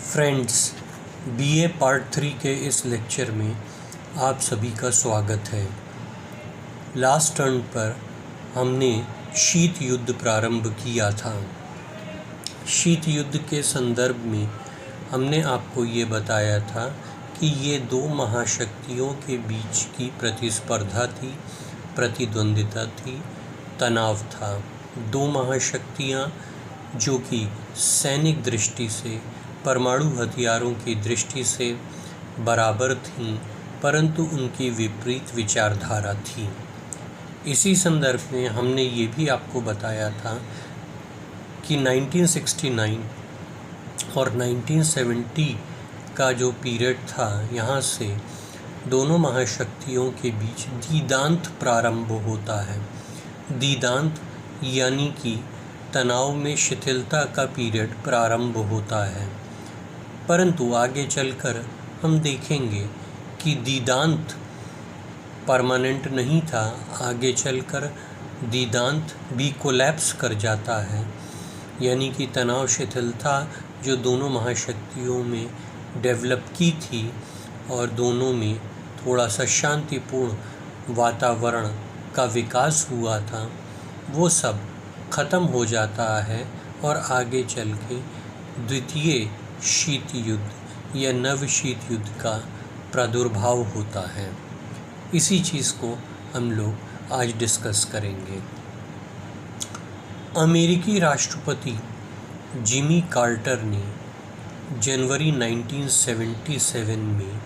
Friends, BA part 3 के इस lecture में आप सभी का स्वागत है। लास्ट टर्न पर हमने शीत युद्ध प्रारंभ किया था। शीत युद्ध के संदर्भ में हमने आपको ये बताया था कि ये दो महाशक्तियों के बीच की प्रतिस्पर्धा थी, प्रतिद्वंदिता थी, तनाव था। दो महाशक्तियाँ जो कि सैनिक दृष्टि से, परमाणु हथियारों की दृष्टि से बराबर थीं, परंतु उनकी विपरीत विचारधारा थी। इसी संदर्भ में हमने ये भी आपको बताया था कि 1969 और 1970 का जो पीरियड था, यहाँ से दोनों महाशक्तियों के बीच दीदांत प्रारंभ होता है। दीदांत यानी कि तनाव में शिथिलता का पीरियड प्रारंभ होता है, परंतु आगे चलकर हम देखेंगे कि दीदांत परमानेंट नहीं था। आगे चलकर दीदांत भी कोलैप्स कर जाता है, यानी कि तनाव शिथिलता जो दोनों महाशक्तियों में डेवलप की थी और दोनों में थोड़ा सा शांतिपूर्ण वातावरण का विकास हुआ था, वो सब ख़त्म हो जाता है और आगे चल के द्वितीय शीत युद्ध या नव शीत युद्ध का प्रादुर्भाव होता है। इसी चीज़ को हम लोग आज डिस्कस करेंगे। अमेरिकी राष्ट्रपति जिमी कार्टर ने जनवरी 1977 में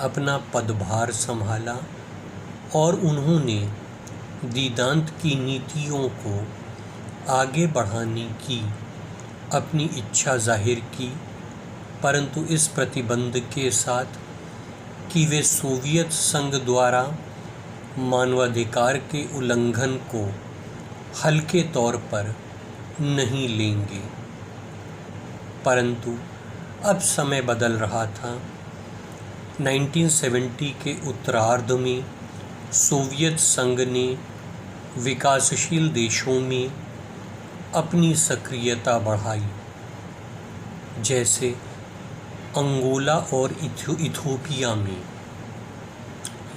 अपना पदभार संभाला और उन्होंने दीदांत की नीतियों को आगे बढ़ाने की अपनी इच्छा जाहिर की, परंतु इस प्रतिबंध के साथ कि वे सोवियत संघ द्वारा मानवाधिकार के उल्लंघन को हल्के तौर पर नहीं लेंगे। परंतु अब समय बदल रहा था। 1970 के उत्तरार्ध में सोवियत संघ ने विकासशील देशों में अपनी सक्रियता बढ़ाई, जैसे अंगोला और इथियोपिया में।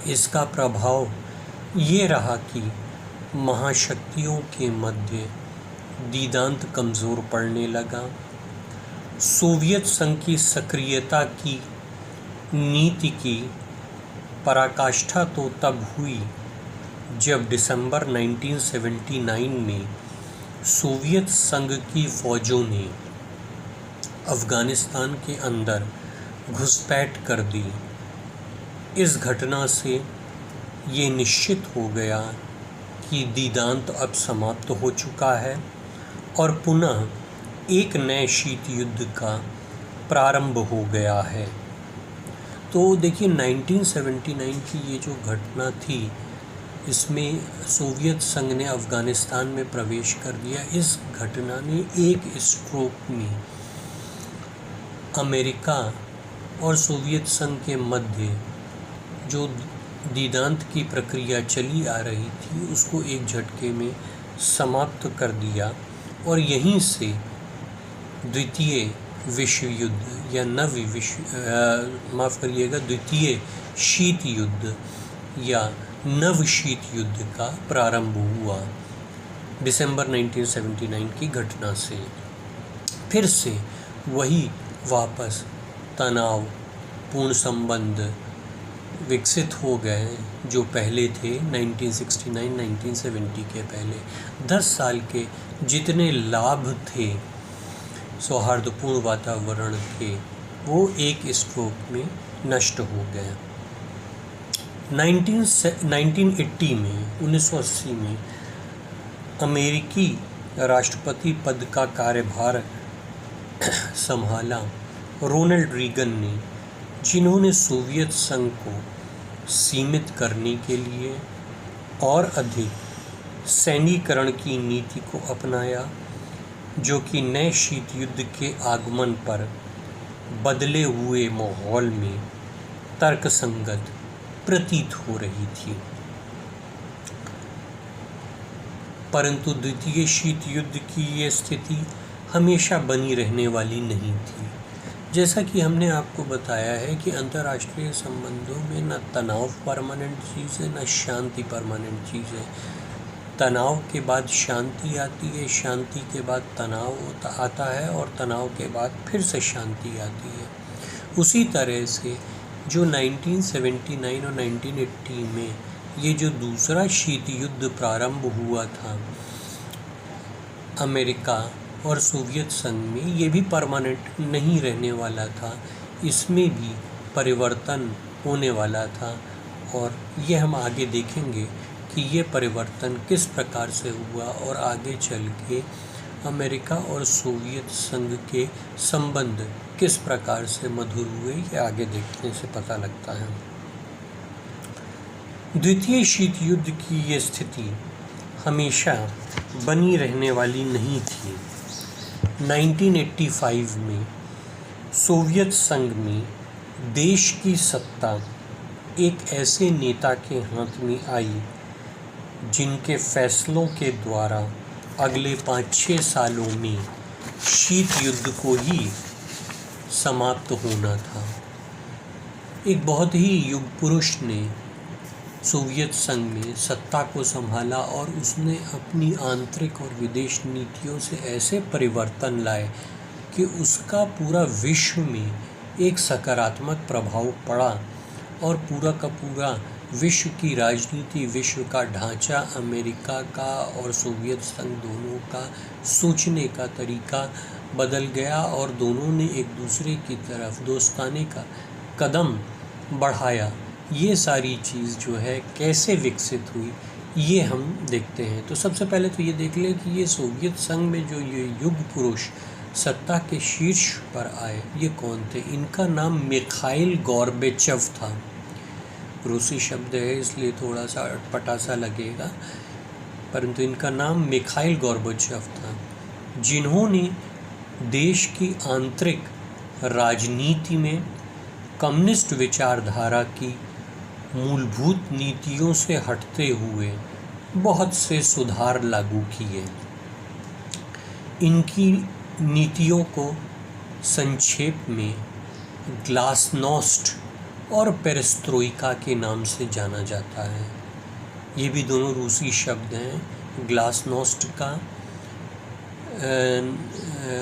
इसका प्रभाव ये रहा कि महाशक्तियों के मध्य दीदांत कमज़ोर पड़ने लगा। सोवियत संघ की सक्रियता की नीति की पराकाष्ठा तो तब हुई जब दिसंबर 1979 में सोवियत संघ की फ़ौजों ने अफ़गानिस्तान के अंदर घुसपैठ कर दी। इस घटना से ये निश्चित हो गया कि दीदांत अब समाप्त हो चुका है और पुनः एक नए शीत युद्ध का प्रारंभ हो गया है। तो देखिए, 1979 की ये जो घटना थी, इसमें सोवियत संघ ने अफ़गानिस्तान में प्रवेश कर दिया। इस घटना ने एक स्ट्रोक में अमेरिका और सोवियत संघ के मध्य जो दीदांत की प्रक्रिया चली आ रही थी, उसको एक झटके में समाप्त कर दिया और यहीं से द्वितीय विश्व युद्ध या द्वितीय शीत युद्ध या नव शीत युद्ध का प्रारंभ हुआ। दिसंबर 1979 की घटना से फिर से वही वापस तनाव पूर्ण संबंध विकसित हो गए जो पहले थे 1969-1970 के पहले। 10 साल के जितने लाभ थे सौहार्दपूर्ण वातावरण के, वो एक स्ट्रोक में नष्ट हो गए। 1980 में 1980 में अमेरिकी राष्ट्रपति पद का कार्यभार संभाला रोनाल्ड रीगन ने, जिन्होंने सोवियत संघ को सीमित करने के लिए और अधिक सैन्यीकरण की नीति को अपनाया, जो कि नए शीत युद्ध के आगमन पर बदले हुए माहौल में तर्कसंगत प्रतीत हो रही थी। परंतु द्वितीय शीत युद्ध की ये स्थिति हमेशा बनी रहने वाली नहीं थी। जैसा कि हमने आपको बताया है कि अंतर्राष्ट्रीय संबंधों में न तनाव परमानेंट चीज़ है, न शांति परमानेंट चीज़ है। तनाव के बाद शांति आती है, शांति के बाद तनाव आता है और तनाव के बाद फिर से शांति आती है। उसी तरह से जो 1979 और 1980 में ये जो दूसरा शीत युद्ध प्रारंभ हुआ था अमेरिका और सोवियत संघ में, ये भी परमानेंट नहीं रहने वाला था, इसमें भी परिवर्तन होने वाला था। और ये हम आगे देखेंगे कि ये परिवर्तन किस प्रकार से हुआ और आगे चल के अमेरिका और सोवियत संघ के संबंध किस प्रकार से मधुर हुए, ये आगे देखने से पता लगता है। द्वितीय शीत युद्ध की ये स्थिति हमेशा बनी रहने वाली नहीं थी। 1985 में सोवियत संघ में देश की सत्ता एक ऐसे नेता के हाथ में आई जिनके फैसलों के द्वारा अगले 5-6 सालों में शीत युद्ध को ही समाप्त होना था। एक बहुत ही युग पुरुष ने सोवियत संघ में सत्ता को संभाला और उसने अपनी आंतरिक और विदेश नीतियों से ऐसे परिवर्तन लाए कि उसका पूरा विश्व में एक सकारात्मक प्रभाव पड़ा और पूरा का पूरा विश्व की राजनीति, विश्व का ढांचा, अमेरिका का और सोवियत संघ दोनों का सोचने का तरीका बदल गया और दोनों ने एक दूसरे की तरफ दोस्ताने का कदम बढ़ाया। ये सारी चीज़ जो है कैसे विकसित हुई, ये हम देखते हैं। तो सबसे पहले तो ये देख लें कि ये सोवियत संघ में जो ये युग पुरुष सत्ता के शीर्ष पर आए, ये कौन थे। इनका नाम मिखाइल गॉर्बेचेव था। रूसी शब्द है इसलिए थोड़ा सा अटपटा सा लगेगा, परंतु इनका नाम मिखाइल गॉर्बेचेव था, जिन्होंने देश की आंतरिक राजनीति में कम्युनिस्ट विचारधारा की मूलभूत नीतियों से हटते हुए बहुत से सुधार लागू किए। इनकी नीतियों को संक्षेप में ग्लासनोस्ट और पेरेस्ट्रोइका के नाम से जाना जाता है। ये भी दोनों रूसी शब्द हैं। ग्लासनोस्ट का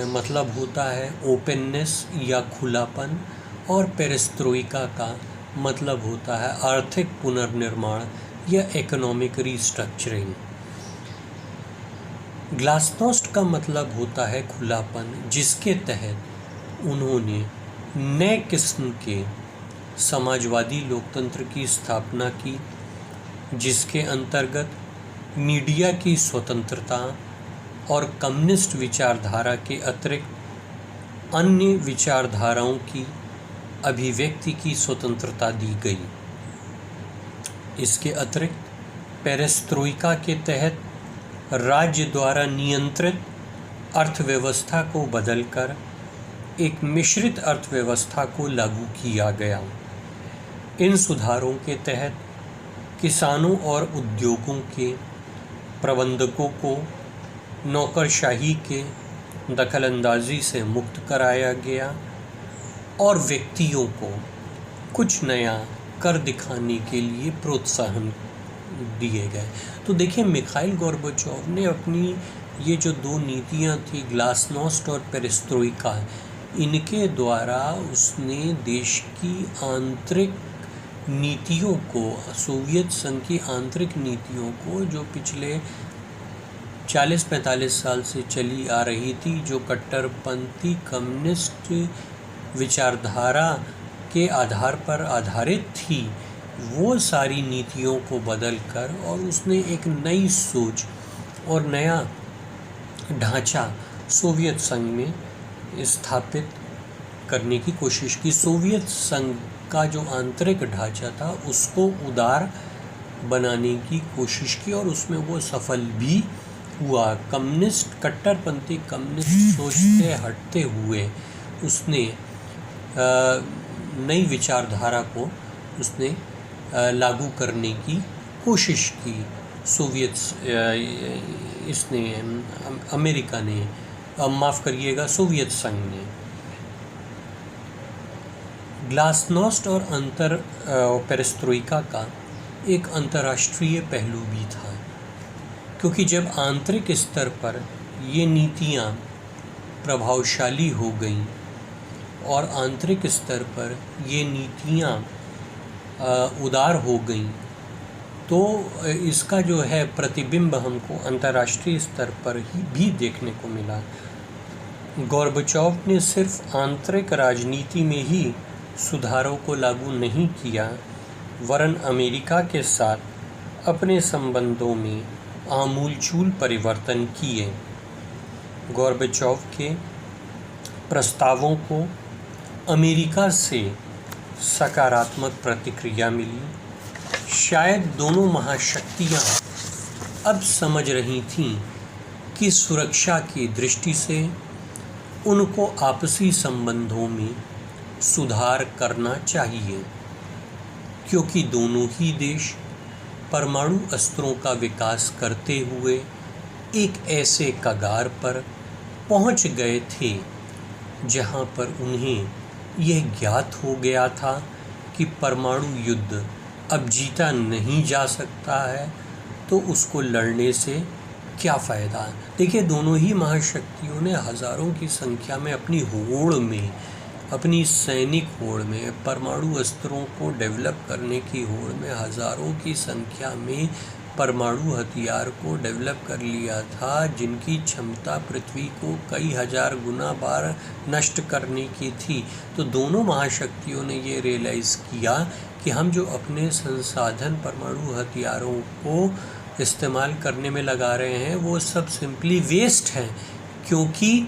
मतलब होता है ओपननेस या खुलापन और पेरेस्ट्रोइका का मतलब होता है आर्थिक पुनर्निर्माण या इकोनॉमिक रीस्ट्रक्चरिंग। ग्लासनोस्ट का मतलब होता है खुलापन, जिसके तहत उन्होंने नए किस्म के समाजवादी लोकतंत्र की स्थापना की, जिसके अंतर्गत मीडिया की स्वतंत्रता और कम्युनिस्ट विचारधारा के अतिरिक्त अन्य विचारधाराओं की अभिव्यक्ति की स्वतंत्रता दी गई। इसके अतिरिक्त पेरेस्ट्रोइका के तहत राज्य द्वारा नियंत्रित अर्थव्यवस्था को बदलकर एक मिश्रित अर्थव्यवस्था को लागू किया गया। इन सुधारों के तहत किसानों और उद्योगों के प्रबंधकों को नौकरशाही के दखलंदाजी से मुक्त कराया गया और व्यक्तियों को कुछ नया कर दिखाने के लिए प्रोत्साहन दिए गए। तो देखिए, मिखाइल गोर्बाचोव ने अपनी ये जो दो नीतियां थी, ग्लासनोस्ट और पेरेस्ट्रोइका, इनके द्वारा उसने देश की आंतरिक नीतियों को, सोवियत संघ की आंतरिक नीतियों को, जो पिछले 40-45 साल से चली आ रही थी, जो कट्टरपंथी कम्युनिस्ट विचारधारा के आधार पर आधारित थी, वो सारी नीतियों को बदलकर और उसने एक नई सोच और नया ढांचा सोवियत संघ में स्थापित करने की कोशिश की। सोवियत संघ का जो आंतरिक ढांचा था उसको उदार बनाने की कोशिश की और उसमें वो सफल भी हुआ। कम्युनिस्ट, कट्टरपंथी कम्युनिस्ट सोच से हटते हुए उसने नई विचारधारा को उसने लागू करने की कोशिश की। अमेरिका ने, माफ़ करिएगा, सोवियत संघ ने। ग्लासनोस्ट और पेरेस्ट्रोइका का एक अंतर्राष्ट्रीय पहलू भी था, क्योंकि जब आंतरिक स्तर पर ये नीतियाँ प्रभावशाली हो गईं और आंतरिक स्तर पर ये नीतियाँ उदार हो गईं, तो इसका जो है प्रतिबिंब हमको अंतर्राष्ट्रीय स्तर पर ही भी देखने को मिला। गोर्बाचोव ने सिर्फ आंतरिक राजनीति में ही सुधारों को लागू नहीं किया, वरन अमेरिका के साथ अपने संबंधों में आमूलचूल परिवर्तन किए। गोर्बाचोव के प्रस्तावों को अमेरिका से सकारात्मक प्रतिक्रिया मिली। शायद दोनों महाशक्तियाँ अब समझ रही थीं कि सुरक्षा की दृष्टि से उनको आपसी संबंधों में सुधार करना चाहिए, क्योंकि दोनों ही देश परमाणु अस्त्रों का विकास करते हुए एक ऐसे कगार पर पहुंच गए थे जहां पर उन्हें यह ज्ञात हो गया था कि परमाणु युद्ध अब जीता नहीं जा सकता है, तो उसको लड़ने से क्या फ़ायदा। देखिए, दोनों ही महाशक्तियों ने हज़ारों की संख्या में अपनी होड़ में, अपनी सैनिक होड़ में, परमाणु अस्त्रों को डेवलप करने की होड़ में हज़ारों की संख्या में परमाणु हथियार को डेवलप कर लिया था, जिनकी क्षमता पृथ्वी को कई हजार गुना बार नष्ट करने की थी। तो दोनों महाशक्तियों ने ये रियलाइज़ किया कि हम जो अपने संसाधन परमाणु हथियारों को इस्तेमाल करने में लगा रहे हैं वो सब सिंपली वेस्ट हैं, क्योंकि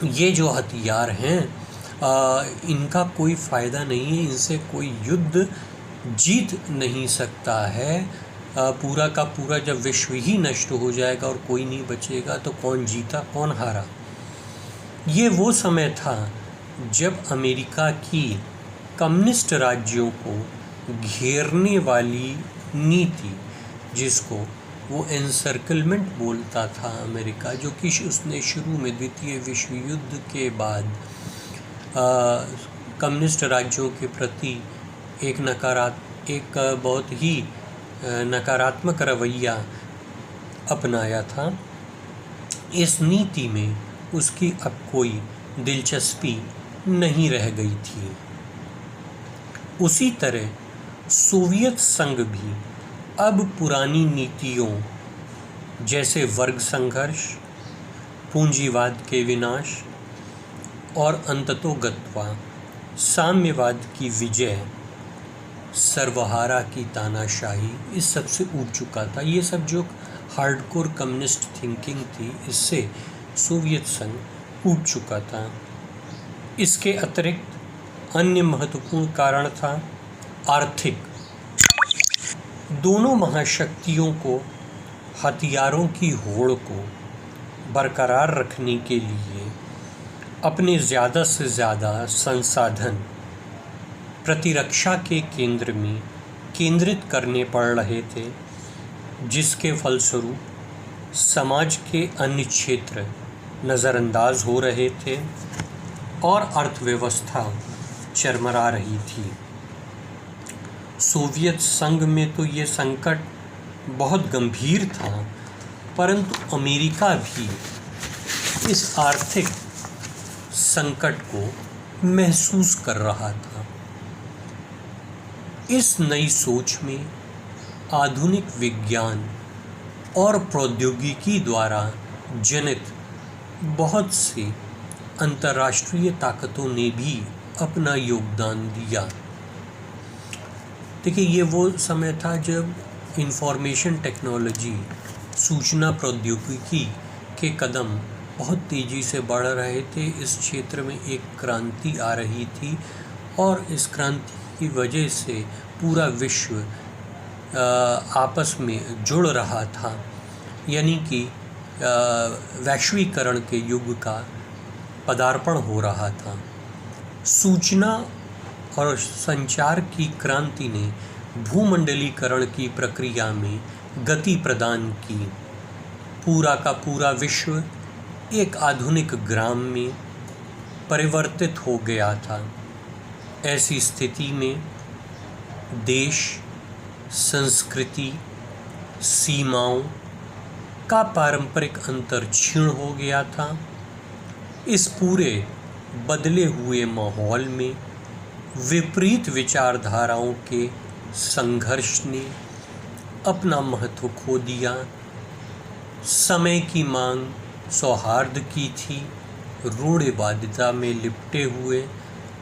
ये जो हथियार हैं इनका कोई फ़ायदा नहीं है, इनसे कोई युद्ध जीत नहीं सकता है। पूरा का पूरा जब विश्व ही नष्ट हो जाएगा और कोई नहीं बचेगा तो कौन जीता कौन हारा। ये वो समय था जब अमेरिका की कम्युनिस्ट राज्यों को घेरने वाली नीति, जिसको वो एनसर्कलमेंट बोलता था अमेरिका, जो कि उसने शुरू में द्वितीय विश्व युद्ध के बाद कम्युनिस्ट राज्यों के प्रति एक बहुत ही नकारात्मक रवैया अपनाया था। इस नीति में उसकी अब कोई दिलचस्पी नहीं रह गई थी। उसी तरह सोवियत संघ भी अब पुरानी नीतियों जैसे वर्ग संघर्ष, पूंजीवाद के विनाश और अंततोगत्वा साम्यवाद की विजय, सर्वहारा की तानाशाही, इस सब से उठ चुका था। ये सब जो हार्डकोर कम्युनिस्ट थिंकिंग थी, इससे सोवियत संघ उठ चुका था। इसके अतिरिक्त अन्य महत्वपूर्ण कारण था आर्थिक। दोनों महाशक्तियों को हथियारों की होड़ को बरकरार रखने के लिए अपने ज़्यादा से ज़्यादा संसाधन प्रतिरक्षा के केंद्र में केंद्रित करने पड़ रहे थे, जिसके फलस्वरूप समाज के अन्य क्षेत्र नज़रअंदाज हो रहे थे और अर्थव्यवस्था चरमरा रही थी। सोवियत संघ में तो ये संकट बहुत गंभीर था, परंतु अमेरिका भी इस आर्थिक संकट को महसूस कर रहा था। इस नई सोच में आधुनिक विज्ञान और प्रौद्योगिकी द्वारा जनित बहुत सी अंतर्राष्ट्रीय ताकतों ने भी अपना योगदान दिया। देखिए, ये वो समय था जब इंफॉर्मेशन टेक्नोलॉजी, सूचना प्रौद्योगिकी के कदम बहुत तेज़ी से बढ़ रहे थे। इस क्षेत्र में एक क्रांति आ रही थी और इस क्रांति की वजह से पूरा विश्व आपस में जुड़ रहा था, यानी कि वैश्वीकरण के युग का पदार्पण हो रहा था। सूचना और संचार की क्रांति ने भूमंडलीकरण की प्रक्रिया में गति प्रदान की। पूरा का पूरा विश्व एक आधुनिक ग्राम में परिवर्तित हो गया था। ऐसी स्थिति में देश, संस्कृति, सीमाओं का पारंपरिक अंतर क्षीण हो गया था। इस पूरे बदले हुए माहौल में विपरीत विचारधाराओं के संघर्ष ने अपना महत्व खो दिया। समय की मांग सौहार्द की थी, रूढ़िवादिता में लिपटे हुए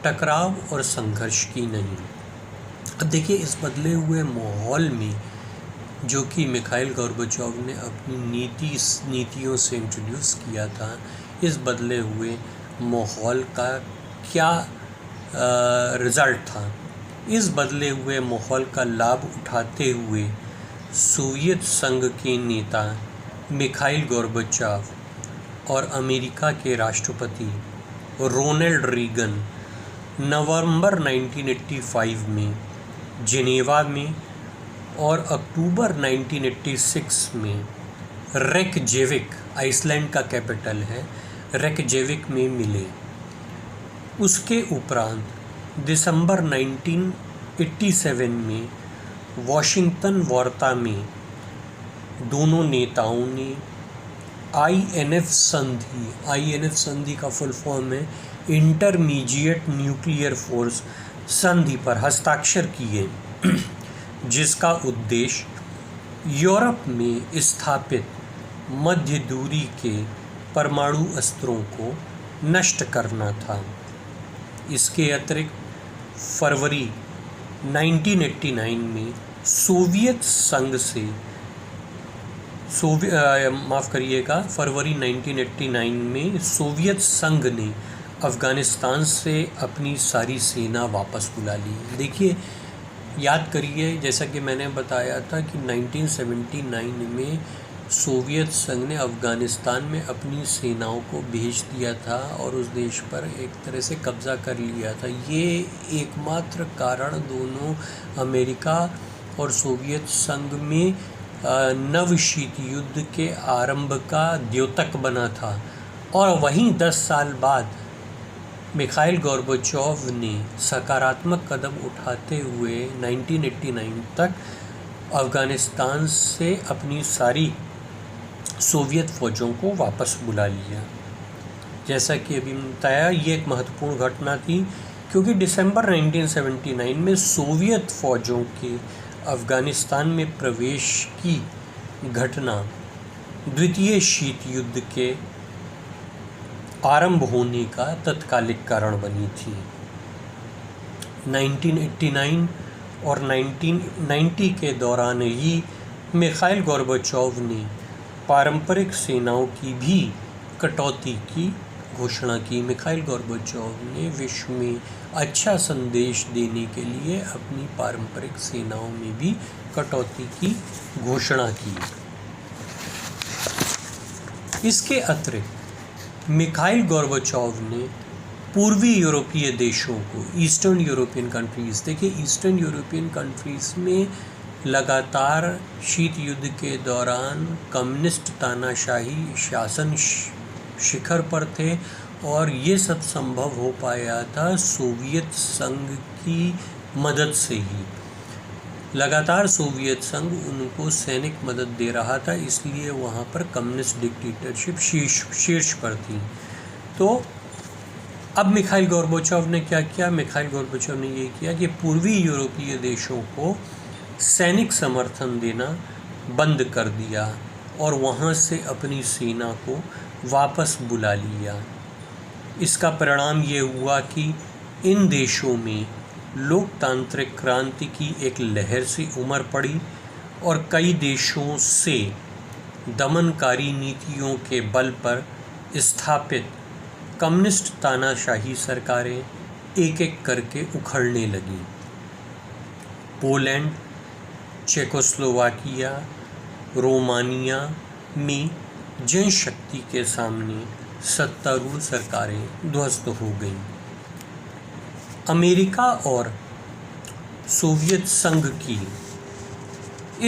टकराव और संघर्ष की नहीं। अब देखिए, इस बदले हुए माहौल में जो कि मिखाइल गोर्बाचोव ने अपनी नीतियों से इंट्रोड्यूस किया था, इस बदले हुए माहौल का क्या रिज़ल्ट था। इस बदले हुए माहौल का लाभ उठाते हुए सोवियत संघ के नेता मिखाइल गोर्बाचोव और अमेरिका के राष्ट्रपति रोनाल्ड रीगन नवंबर 1985 में जिनेवा में और अक्टूबर 1986 में रेकजेविक, आइसलैंड का कैपिटल है, रेकजेविक में मिले। उसके उपरांत दिसंबर 1987 में वॉशिंगटन वार्ता में दोनों नेताओं ने INF संधि का फुल फॉर्म है इंटरमीडिएट न्यूक्लियर फोर्स संधि पर हस्ताक्षर किए, जिसका उद्देश्य यूरोप में स्थापित मध्य दूरी के परमाणु अस्त्रों को नष्ट करना था। इसके अतिरिक्त फरवरी 1989 में फरवरी 1989 में सोवियत संघ ने अफ़गानिस्तान से अपनी सारी सेना वापस बुला ली। देखिए, याद करिए, जैसा कि मैंने बताया था कि 1979 में सोवियत संघ ने अफ़गानिस्तान में अपनी सेनाओं को भेज दिया था और उस देश पर एक तरह से कब्ज़ा कर लिया था। ये एकमात्र कारण दोनों अमेरिका और सोवियत संघ में नव शीत युद्ध के आरंभ का द्योतक बना था। और वहीं 10 साल बाद मिखाइल गोर्बाचोव ने सकारात्मक कदम उठाते हुए 1989 तक अफ़गानिस्तान से अपनी सारी सोवियत फ़ौजों को वापस बुला लिया। जैसा कि अभी बताया, ये एक महत्वपूर्ण घटना थी क्योंकि दिसंबर 1979 में सोवियत फ़ौजों के अफ़गानिस्तान में प्रवेश की घटना द्वितीय शीत युद्ध के आरंभ होने का तत्कालिक कारण बनी थी। 1989 और 1990 के दौरान ही मिखाइल गोर्बाचोव ने पारंपरिक सेनाओं की भी कटौती की घोषणा की। मिखाइल गोर्बाचोव ने विश्व में अच्छा संदेश देने के लिए अपनी पारंपरिक सेनाओं में भी कटौती की घोषणा की। इसके अतिरिक्त मिखाइल गोर्बाचोव ने पूर्वी यूरोपीय देशों को, ईस्टर्न यूरोपियन कंट्रीज़, देखिए ईस्टर्न यूरोपियन कंट्रीज़ में लगातार शीत युद्ध के दौरान कम्युनिस्ट तानाशाही शासन शिखर पर थे और ये सब संभव हो पाया था सोवियत संघ की मदद से ही। लगातार सोवियत संघ उनको सैनिक मदद दे रहा था, इसलिए वहाँ पर कम्युनिस्ट डिक्टेटरशिप शीर्ष पर थी। तो अब मिखाइल गोर्बाचोव ने क्या किया? मिखाइल गोर्बाचोव ने ये किया कि पूर्वी यूरोपीय देशों को सैनिक समर्थन देना बंद कर दिया और वहाँ से अपनी सेना को वापस बुला लिया। इसका परिणाम ये हुआ कि इन देशों में लोकतांत्रिक क्रांति की एक लहर से उमड़ पड़ी और कई देशों से दमनकारी नीतियों के बल पर स्थापित कम्युनिस्ट तानाशाही सरकारें एक एक करके उखड़ने लगीं। पोलैंड, चेकोस्लोवाकिया, रोमानिया में जनशक्ति के सामने सत्तारूढ़ सरकारें ध्वस्त हो गईं। अमेरिका और सोवियत संघ की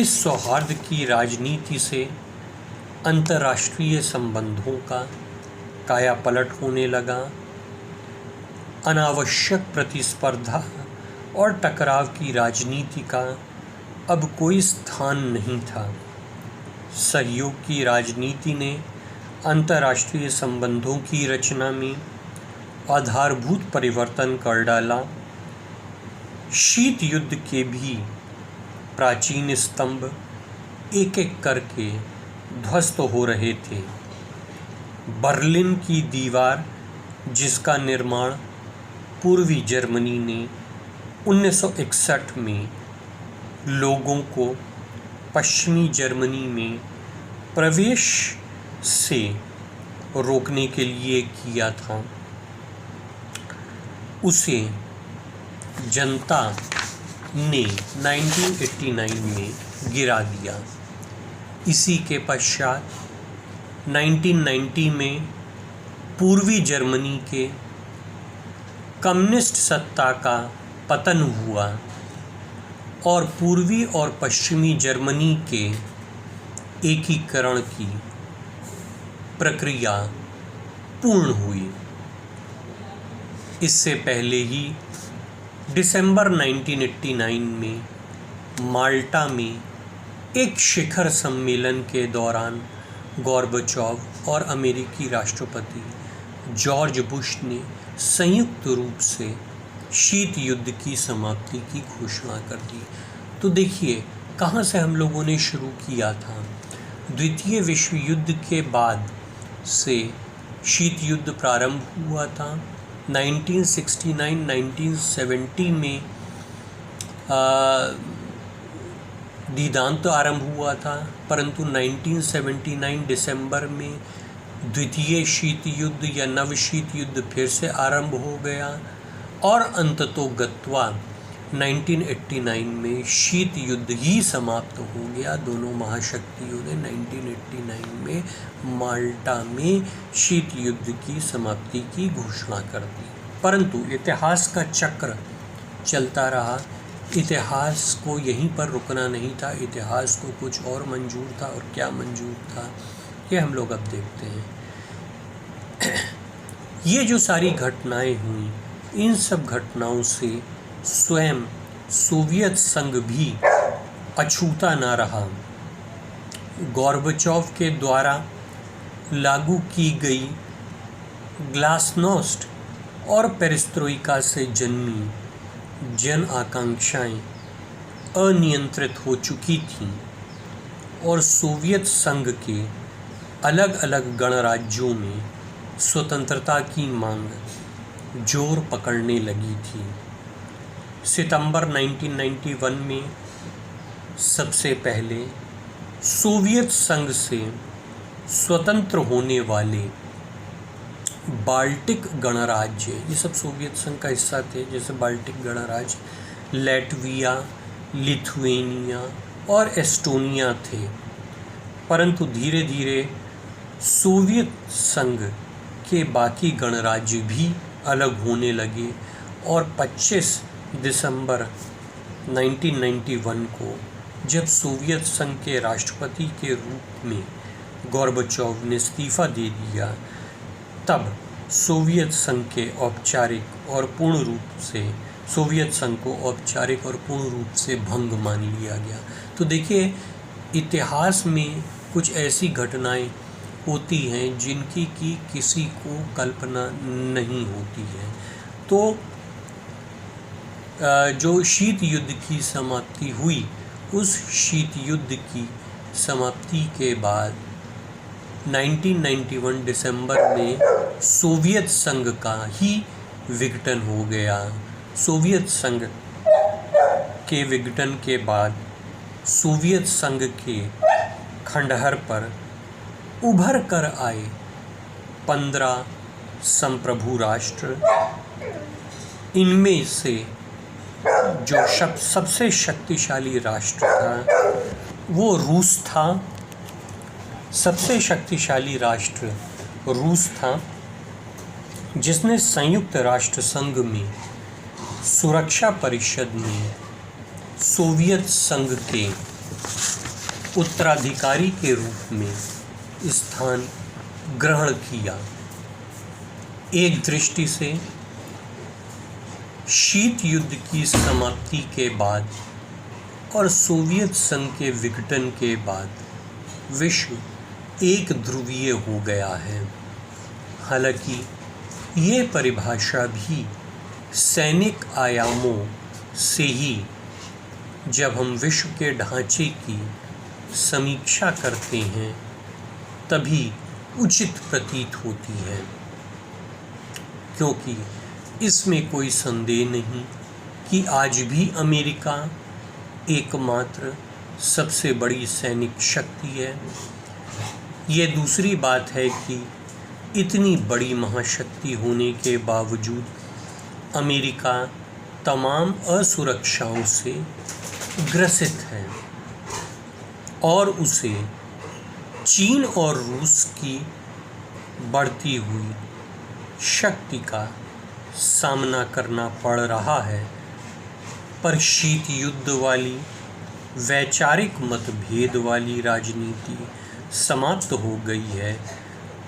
इस सौहार्द की राजनीति से अंतर्राष्ट्रीय संबंधों का कायापलट होने लगा। अनावश्यक प्रतिस्पर्धा और टकराव की राजनीति का अब कोई स्थान नहीं था। सहयोग की राजनीति ने अंतर्राष्ट्रीय संबंधों की रचना में आधारभूत परिवर्तन कर डाला। शीत युद्ध के भी प्राचीन स्तंभ एक एक करके ध्वस्त हो रहे थे। बर्लिन की दीवार, जिसका निर्माण पूर्वी जर्मनी ने 1961 में लोगों को पश्चिमी जर्मनी में प्रवेश से रोकने के लिए किया था, उसे जनता ने 1989 में गिरा दिया। इसी के पश्चात 1990 में पूर्वी जर्मनी के कम्युनिस्ट सत्ता का पतन हुआ और पूर्वी और पश्चिमी जर्मनी के एकीकरण की प्रक्रिया पूर्ण हुई। इससे पहले ही दिसंबर 1989 में माल्टा में एक शिखर सम्मेलन के दौरान गोर्बाचोव और अमेरिकी राष्ट्रपति जॉर्ज बुश ने संयुक्त रूप से शीत युद्ध की समाप्ति की घोषणा कर दी। तो देखिए कहाँ से हम लोगों ने शुरू किया था। द्वितीय विश्व युद्ध के बाद से शीत युद्ध प्रारंभ हुआ था। 1969-1970 में दीदांत आरंभ हुआ था, परंतु 1979 दिसंबर में द्वितीय शीत युद्ध या नव शीत युद्ध फिर से आरंभ हो गया और अंततोगत्वा 1989 में शीत युद्ध ही समाप्त हो गया। दोनों महाशक्तियों ने 1989 में माल्टा में शीत युद्ध की समाप्ति की घोषणा कर दी। परंतु इतिहास का चक्र चलता रहा। इतिहास को यहीं पर रुकना नहीं था, इतिहास को कुछ और मंजूर था, और क्या मंजूर था ये हम लोग अब देखते हैं। ये जो सारी घटनाएं हुई, इन सब घटनाओं से स्वयं सोवियत संघ भी अछूता ना रहा। गोर्बाचोव के द्वारा लागू की गई ग्लासनोस्ट और पेरेस्ट्रोइका से जन्मी जन आकांक्षाएं अनियंत्रित हो चुकी थीं और सोवियत संघ के अलग अलग गणराज्यों में स्वतंत्रता की मांग जोर पकड़ने लगी थी। सितंबर 1991 में सबसे पहले सोवियत संघ से स्वतंत्र होने वाले बाल्टिक गणराज्य, ये सब सोवियत संघ का हिस्सा थे, जैसे बाल्टिक गणराज्य लैटविया, लिथुआनिया और एस्टोनिया थे। परंतु धीरे धीरे सोवियत संघ के बाकी गणराज्य भी अलग होने लगे और 25 दिसंबर 1991 को जब सोवियत संघ के राष्ट्रपति के रूप में गोर्बाचोव ने इस्तीफा दे दिया, तब सोवियत संघ को औपचारिक और पूर्ण रूप से भंग मान लिया गया। तो देखिए इतिहास में कुछ ऐसी घटनाएं होती हैं जिनकी कि किसी को कल्पना नहीं होती है। तो जो शीत युद्ध की समाप्ति हुई, उस शीत युद्ध की समाप्ति के बाद 1991 दिसंबर में सोवियत संघ का ही विघटन हो गया। सोवियत संघ के विघटन के बाद सोवियत संघ के खंडहर पर उभर कर आए 15 संप्रभु राष्ट्र। इनमें से जो सबसे शक्तिशाली राष्ट्र था वो रूस था। सबसे शक्तिशाली राष्ट्र रूस था, जिसने संयुक्त राष्ट्र संघ में सुरक्षा परिषद में सोवियत संघ के उत्तराधिकारी के रूप में स्थान ग्रहण किया। एक दृष्टि से शीत युद्ध की समाप्ति के बाद और सोवियत संघ के विघटन के बाद विश्व एक ध्रुवीय हो गया है। हालांकि ये परिभाषा भी सैनिक आयामों से ही जब हम विश्व के ढांचे की समीक्षा करते हैं तभी उचित प्रतीत होती है, क्योंकि इसमें कोई संदेह नहीं कि आज भी अमेरिका एकमात्र सबसे बड़ी सैनिक शक्ति है। ये दूसरी बात है कि इतनी बड़ी महाशक्ति होने के बावजूद अमेरिका तमाम असुरक्षाओं से ग्रसित है और उसे चीन और रूस की बढ़ती हुई शक्ति का सामना करना पड़ रहा है। पर शीत युद्ध वाली वैचारिक मतभेद वाली राजनीति समाप्त हो गई है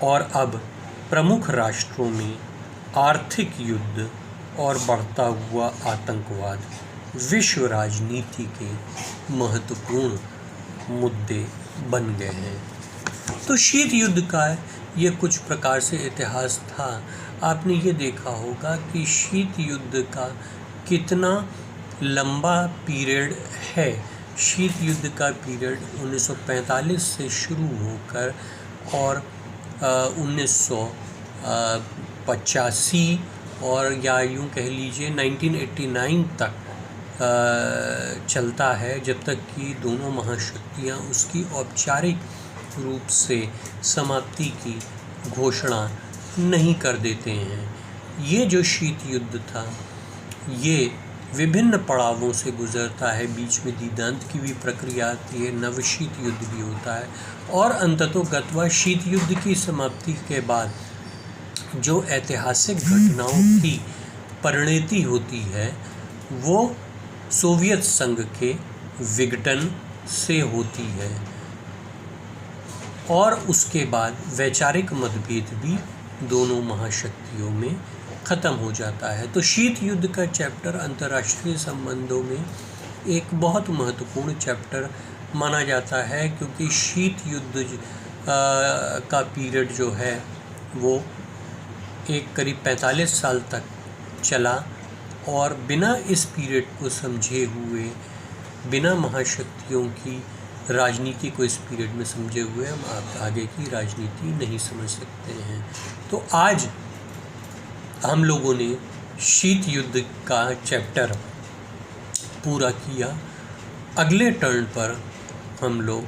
और अब प्रमुख राष्ट्रों में आर्थिक युद्ध और बढ़ता हुआ आतंकवाद विश्व राजनीति के महत्वपूर्ण मुद्दे बन गए हैं। तो शीत युद्ध का ये कुछ प्रकार से इतिहास था। आपने ये देखा होगा कि शीत युद्ध का कितना लंबा पीरियड है। शीत युद्ध का पीरियड 1945 से शुरू होकर और 1985 और या यूँ कह लीजिए 1989 तक चलता है, जब तक कि दोनों महाशक्तियाँ उसकी औपचारिक रूप से समाप्ति की घोषणा नहीं कर देते हैं। ये जो शीत युद्ध था ये विभिन्न पड़ावों से गुजरता है। बीच में दीदांत की भी प्रक्रिया आती है, नवशीत युद्ध भी होता है और अंततोगत्वा शीत युद्ध की समाप्ति के बाद जो ऐतिहासिक घटनाओं की परिणति होती है वो सोवियत संघ के विघटन से होती है और उसके बाद वैचारिक मतभेद भी दोनों महाशक्तियों में ख़त्म हो जाता है। तो शीत युद्ध का चैप्टर अंतर्राष्ट्रीय संबंधों में एक बहुत महत्वपूर्ण चैप्टर माना जाता है, क्योंकि शीत युद्ध का पीरियड जो है वो एक करीब 45 साल तक चला और बिना इस पीरियड को समझे हुए, बिना महाशक्तियों की राजनीति को इस पीरियड में समझे हुए हम आगे की राजनीति नहीं समझ सकते हैं। तो आज हम लोगों ने शीत युद्ध का चैप्टर पूरा किया। अगले टर्न पर हम लोग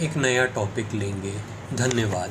एक नया टॉपिक लेंगे। धन्यवाद।